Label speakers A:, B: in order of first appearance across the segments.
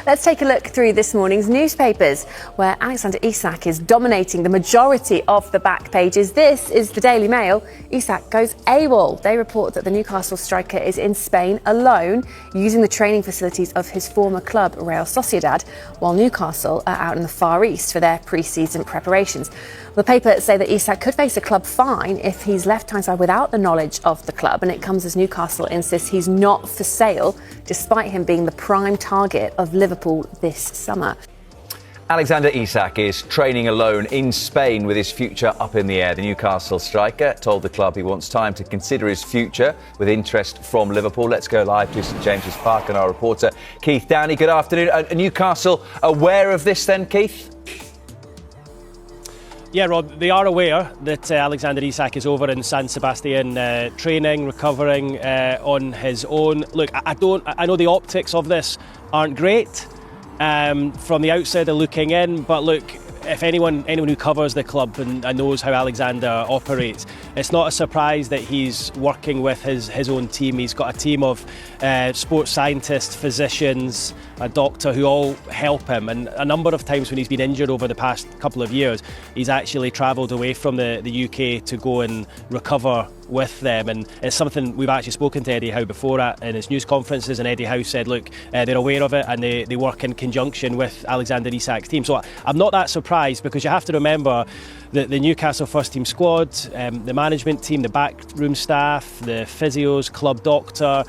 A: Let's take a look through this morning's newspapers, where Alexander Isak is dominating the majority of the back pages. This is the Daily Mail. Isak goes AWOL. They report that the Newcastle striker is in Spain alone, using the training facilities of his former club, Real Sociedad, while Newcastle are out in the Far East for their pre-season preparations. The paper say that Isak could face a club fine if he's left Tyneside without the knowledge of the club, and it comes as Newcastle insists he's not for sale, despite him being the prime target of Liverpool this summer.
B: Alexander Isak is training alone in Spain with his future up in the air. The Newcastle striker told the club he wants time to consider his future with interest from Liverpool. Let's go live to St James's Park and our reporter Keith Downey. Good afternoon. Are Newcastle aware of this then, Keith?
C: Yeah, Rob, they are aware that Alexander Isak is over in San Sebastian training, recovering on his own. Look, I know the optics of this aren't great from the outside looking in, but look, if anyone who covers the club and knows how Alexander operates, it's not a surprise that he's working with his own team. He's got a team of sports scientists, physicians, a doctor who all help him, and a number of times when he's been injured over the past couple of years, he's actually travelled away from the UK to go and recover with them, and it's something we've actually spoken to Eddie Howe before in his news conferences, and Eddie Howe said, look, they're aware of it and they work in conjunction with Alexander Isak's team. So I'm not that surprised, because you have to remember that the Newcastle first team squad, the management team, the backroom staff, the physios, club doctor,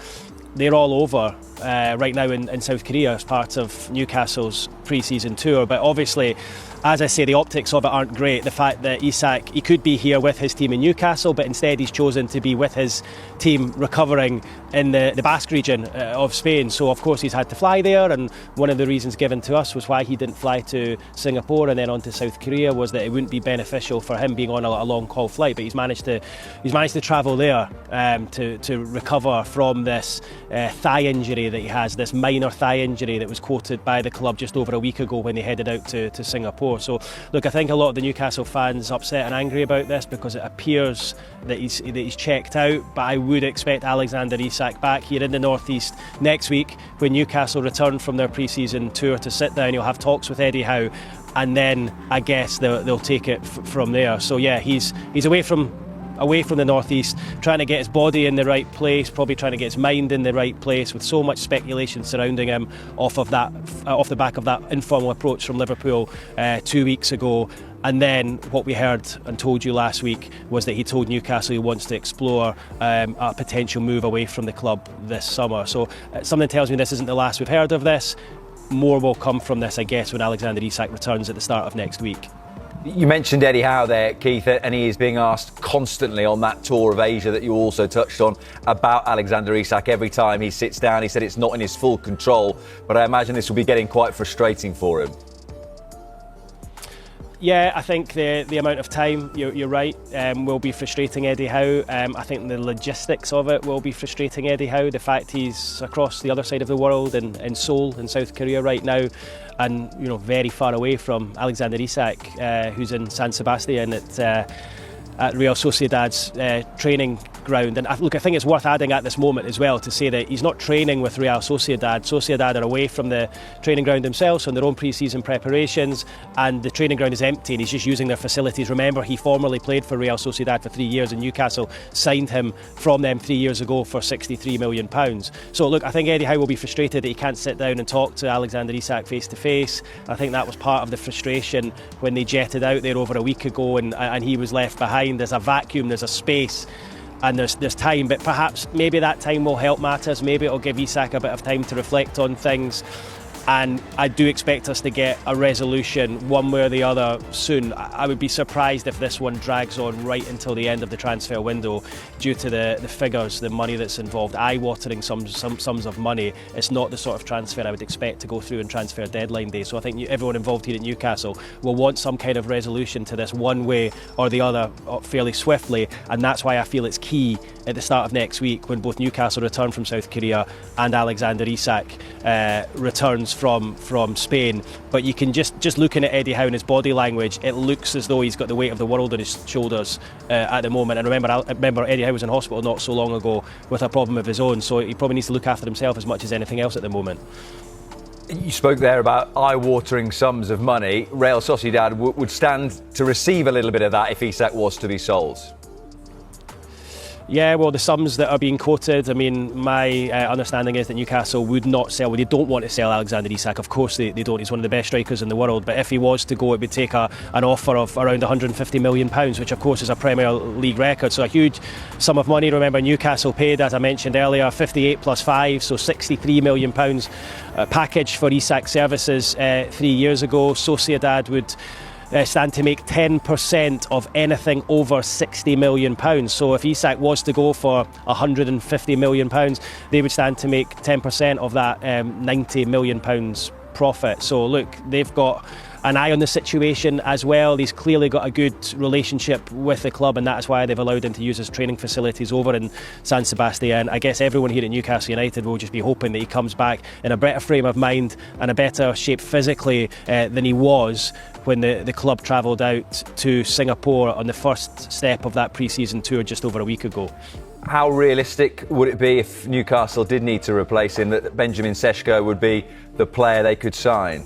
C: they're all over right now in South Korea as part of Newcastle's pre-season tour. But obviously, as I say, the optics of it aren't great. The fact that Isak, he could be here with his team in Newcastle, but instead he's chosen to be with his team recovering in the Basque region of Spain. So of course he's had to fly there, and one of the reasons given to us was why he didn't fly to Singapore and then on to South Korea was that it wouldn't be beneficial for him being on a long haul flight. But he's managed to travel there to recover from this thigh injury that he has, this minor thigh injury that was quoted by the club just over a week ago when they headed out to Singapore. So look, I think a lot of the Newcastle fans are upset and angry about this because it appears that he's checked out, but I would expect Alexander Isak back here in the North East next week when Newcastle return from their pre-season tour to sit down. He'll have talks with Eddie Howe, and then I guess they'll take it from there. So yeah, he's away from the North East, trying to get his body in the right place, probably trying to get his mind in the right place, with so much speculation surrounding him off the back of that informal approach from Liverpool 2 weeks ago. And then what we heard and told you last week was that he told Newcastle he wants to explore a potential move away from the club this summer. So something tells me this isn't the last we've heard of this. More will come from this, I guess, when Alexander Isak returns at the start of next week.
B: You mentioned Eddie Howe there, Keith, and he is being asked constantly on that tour of Asia that you also touched on about Alexander Isak. Every time he sits down, he said it's not in his full control, but I imagine this will be getting quite frustrating for him.
C: Yeah, I think the amount of time, you're right, will be frustrating Eddie Howe. I think the logistics of it will be frustrating Eddie Howe. The fact he's across the other side of the world in Seoul, in South Korea right now, and very far away from Alexander Isak, who's in San Sebastian at Real Sociedad's training ground. And look, I think it's worth adding at this moment as well to say that he's not training with Real Sociedad. Sociedad are away from the training ground themselves on their own pre-season preparations, and the training ground is empty and he's just using their facilities. Remember, he formerly played for Real Sociedad for 3 years, and Newcastle signed him from them 3 years ago for £63 million. So look, I think Eddie Howe will be frustrated that he can't sit down and talk to Alexander Isak face to face. I think that was part of the frustration when they jetted out there over a week ago and he was left behind. There's a vacuum, there's a space, and there's time, but perhaps maybe that time will help matters. Maybe it'll give Isak a bit of time to reflect on things. And I do expect us to get a resolution one way or the other soon. I would be surprised if this one drags on right until the end of the transfer window due to the figures, the money that's involved, eye-watering sums of money. It's not the sort of transfer I would expect to go through in transfer deadline day. So I think everyone involved here at Newcastle will want some kind of resolution to this one way or the other fairly swiftly, and that's why I feel it's key at the start of next week when both Newcastle return from South Korea and Alexander Isak returns from Spain. But you can just looking at Eddie Howe and his body language, it looks as though he's got the weight of the world on his shoulders at the moment. And remember Eddie Howe was in hospital not so long ago with a problem of his own, so he probably needs to look after himself as much as anything else at the moment.
B: You spoke there about eye-watering sums of money. Real Sociedad would stand to receive a little bit of that if Isak was to be sold.
C: Yeah, well, the sums that are being quoted, I mean, my understanding is that Newcastle would not sell, well, they don't want to sell Alexander Isak. Of course they don't. He's one of the best strikers in the world. But if he was to go, it would take an offer of around £150 million, which, of course, is a Premier League record. So a huge sum of money. Remember, Newcastle paid, as I mentioned earlier, 58 plus 5, so £63 million package for Isak's services 3 years ago. Sociedad would stand to make 10% of anything over £60 million. So if Isak was to go for £150 million, they would stand to make 10% of that £90 million profit. So look, they've got an eye on the situation as well. He's clearly got a good relationship with the club, and that's why they've allowed him to use his training facilities over in San Sebastian. I guess everyone here at Newcastle United will just be hoping that he comes back in a better frame of mind and a better shape physically than he was when the club travelled out to Singapore on the first step of that pre-season tour just over a week ago.
B: How realistic would it be if Newcastle did need to replace him, that Benjamin Sesko would be the player they could sign?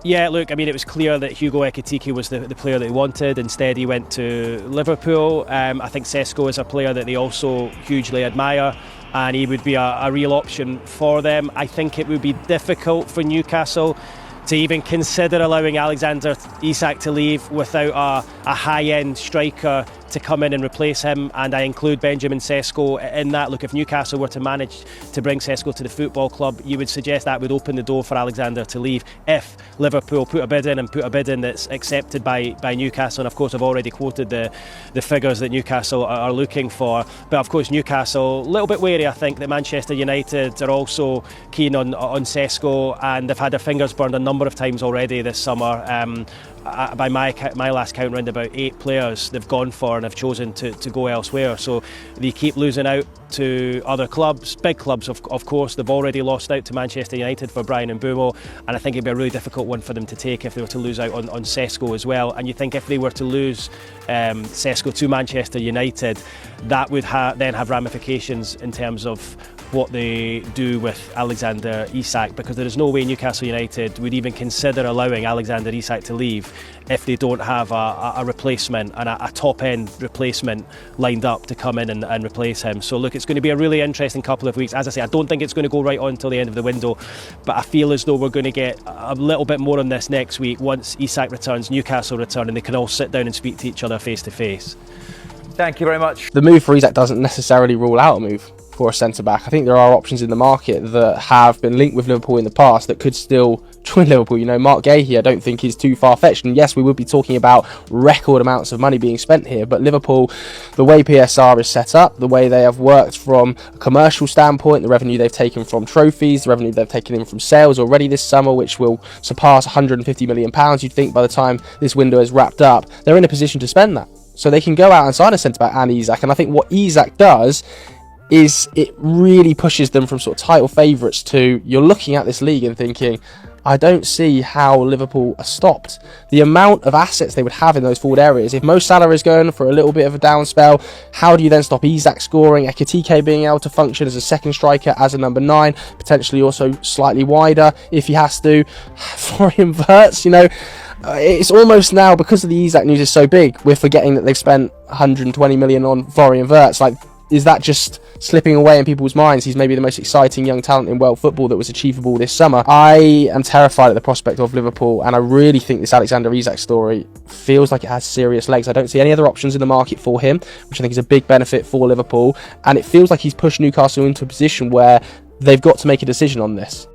C: Yeah, look, I mean, it was clear that Hugo Ekitike was the player that he wanted. Instead, he went to Liverpool. I think Sesko is a player that they also hugely admire, and he would be a real option for them. I think it would be difficult for Newcastle to even consider allowing Alexander Isak to leave without a high-end striker to come in and replace him, and I include Benjamin Sesko in that. Look, if Newcastle were to manage to bring Sesko to the football club, you would suggest that would open the door for Alexander to leave if Liverpool put a bid in that's accepted by Newcastle. And of course, I've already quoted the figures that Newcastle are looking for. But of course, Newcastle, a little bit wary, I think, that Manchester United are also keen on Sesko, and they've had their fingers burned a number of times already this summer. By my last count, around about 8 players they've gone for and have chosen to go elsewhere. So they keep losing out to other clubs, big clubs of course. They've already lost out to Manchester United for Bryan Mbeumo, and I think it'd be a really difficult one for them to take if they were to lose out on Sesko as well. And you think if they were to lose Sesko to Manchester United, that would then have ramifications in terms of what they do with Alexander Isak, because there is no way Newcastle United would even consider allowing Alexander Isak to leave if they don't have a replacement and a top-end replacement lined up to come in and replace him. So look, it's going to be a really interesting couple of weeks. As I say, I don't think it's going to go right on until the end of the window, but I feel as though we're going to get a little bit more on this next week once Isak returns, Newcastle return, and they can all sit down and speak to each other face to face.
B: Thank you very much.
D: The move for Isak doesn't necessarily rule out a move for a centre-back. I think there are options in the market that have been linked with Liverpool in the past that could still join Liverpool. You know, Mark Gahey I don't think is too far-fetched, and yes, we would be talking about record amounts of money being spent here, but Liverpool, the way PSR is set up, the way they have worked from a commercial standpoint, the revenue they've taken from trophies, the revenue they've taken in from sales already this summer, which will surpass £150 million, you'd think by the time this window is wrapped up, they're in a position to spend that. So they can go out and sign a centre-back and Isak, and I think what Isak does is it really pushes them from sort of title favourites to, you're looking at this league and thinking, I don't see how Liverpool are stopped. The amount of assets they would have in those forward areas, if Mo Salah is going for a little bit of a down spell, how do you then stop Isak scoring, Ekitike being able to function as a second striker, as a number 9, potentially also slightly wider if he has to, Florian Wirtz, you know, it's almost now, because of the Isak news is so big, we're forgetting that they've spent 120 million on Florian Wirtz. Like, is that just slipping away in people's minds? He's maybe the most exciting young talent in world football that was achievable this summer. I am terrified at the prospect of Liverpool, and I really think this Alexander Isak story feels like it has serious legs. I don't see any other options in the market for him, which I think is a big benefit for Liverpool, and it feels like he's pushed Newcastle into a position where they've got to make a decision on this.